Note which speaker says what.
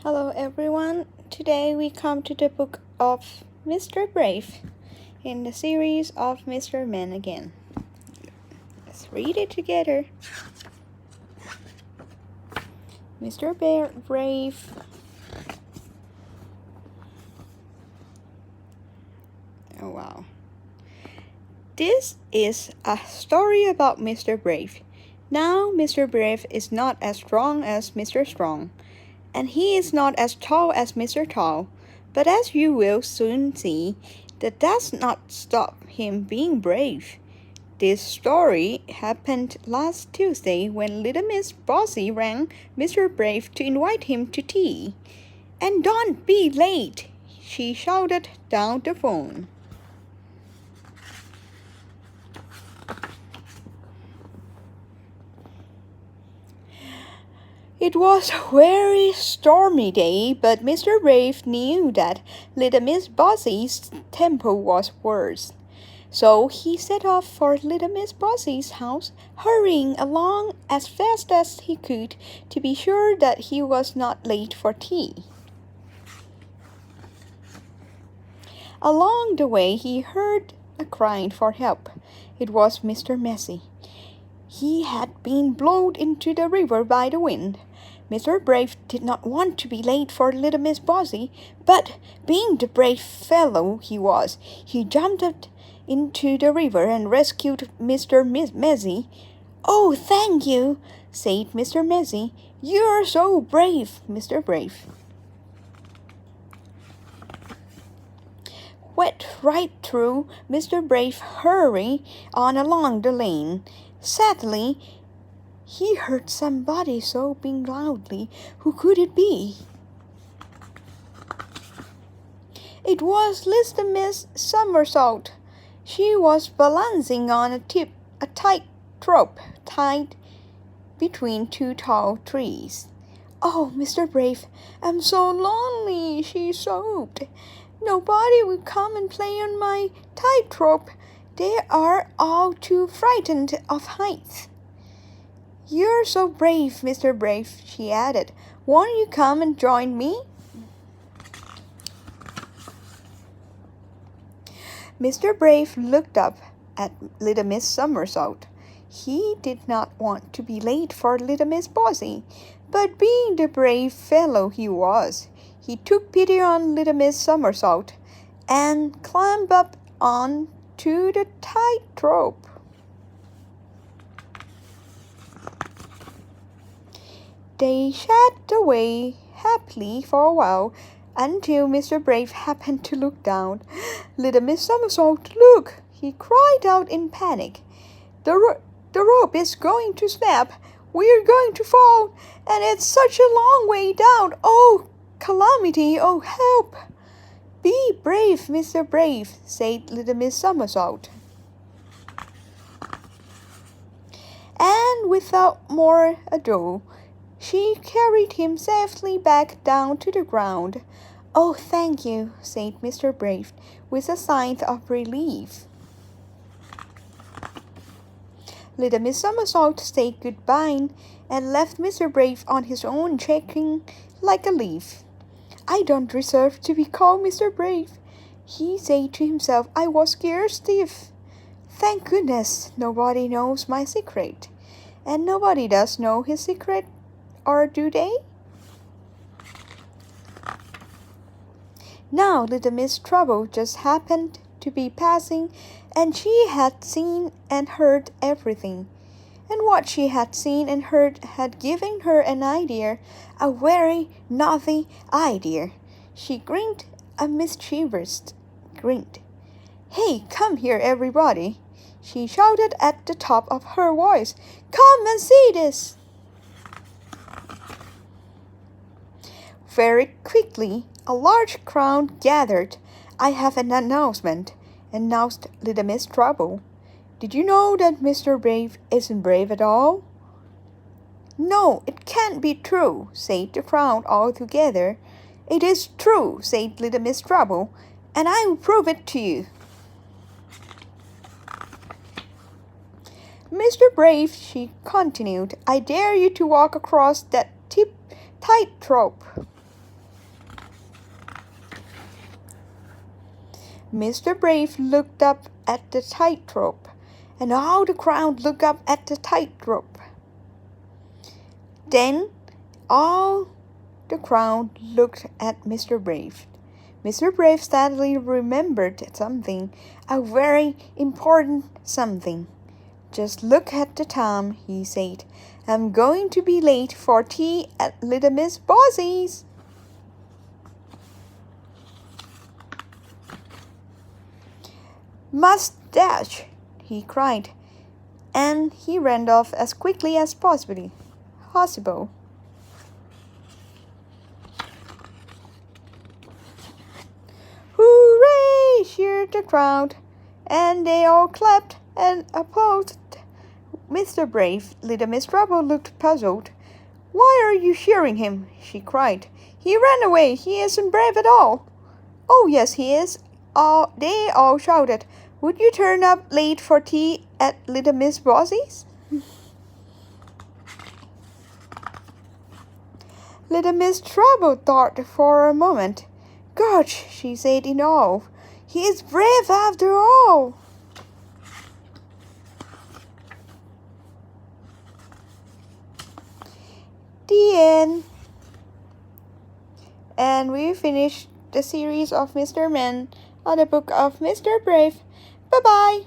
Speaker 1: Hello everyone. Today we come to the book of Mr. Brave in the series of Mr. Man again. Let's read it together. Mr. Brave. Oh wow. This is a story about Mr. Brave. Now Mr. Brave is not as strong as Mr. Strong, and he is not as tall as Mr. Tall, but as you will soon see, that does not stop him being brave. This story happened last Tuesday when little Miss Bossy rang Mr. Brave to invite him to tea. "And don't be late," she shouted down the phone. It was a very stormy day, but Mr. Brave knew that little Miss Bossy's temper was worse. So he set off for little Miss Bossy's house, hurrying along as fast as he could to be sure that he was not late for tea. Along the way he heard a crying for help. It was Mr. Messy. He had been blown into the river by the wind. Mr. Brave did not want to be late for little Miss Bossy, but being the brave fellow he was, he jumped into the river and rescued Mr. Messy. "Oh, thank you," said Mr. Messy. "You are so brave, Mr. Brave." Wet right through, Mr. Brave hurried on along the lane. Sadly, he heard somebody sobbing loudly. Who could it be? It was little Miss Somersault. She was balancing on a tightrope tied between two tall trees. "Oh, Mr. Brave, I'm so lonely," she sobbed. "Nobody will come and play on my tightrope. They are all too frightened of heights." "You're so brave, Mr. Brave," she added. "Won't you come and join me?" Mr. Brave looked up at little Miss Somersault. He did not want to be late for little Miss Bossy, but being the brave fellow he was, he took pity on little Miss Somersault and climbed up on to the tightrope. They chatted away happily for a while until Mr. Brave happened to look down. "Little Miss Somersault, look!" he cried out in panic. The rope is going to snap. We're going to fall, and it's such a long way down. Oh, calamity! Oh, help!" "Be brave, Mr. Brave," said little Miss Somersault. And without more ado, she carried him safely back down to the ground. "Oh, thank you," said Mr. Brave, with a sigh of relief. Little Miss Somersault said goodbye and left Mr. Brave on his own, shaking like a leaf. "I don't deserve to be called Mr. Brave," he said to himself. "I was scared stiff. Thank goodness nobody knows my secret. And nobody does know his secret, or do they?" Now little Miss Trouble just happened to be passing, and she had seen and heard everything. And what she had seen and heard had given her an idea, a very naughty idea. She grinned a mischievous grin. "Hey, come here, everybody!" she shouted at the top of her voice. "Come and see this!" Very quickly, a large crowd gathered. "I have an announcement," announced little Miss Trouble. "Did you know that Mr. Brave isn't brave at all?" "No, it can't be true," said the crowd all together. "It is true," said little Miss Trouble, "and I will prove it to you." "Mr. Brave," she continued, "I dare you to walk across that tightrope." Mr. Brave looked up at the tightrope, and all the crowd looked up at the tightrope. Then all the crowd looked at Mr. Brave. Mr. Brave suddenly remembered something, a very important something. Just look at the time, he said. I'm going to be late for tea at Little Miss Bossy's. Must dash, he cried, and he ran off as quickly as possible. Hooray! Cheered the crowd, and they all clapped and applauded. Mr. Brave, Little Miss Trouble looked puzzled. Why are you cheering him? She cried. He ran away. He isn't brave at all. Oh, yes, he is. They all shouted. Would you turn up late for tea at Little Miss Bossy's? Little Miss Trouble thought for a moment. Gosh, she said in awe. He is brave after all. The end. And we finished the series of Mr. Man, or the book of Mr. Brave. Bye-bye.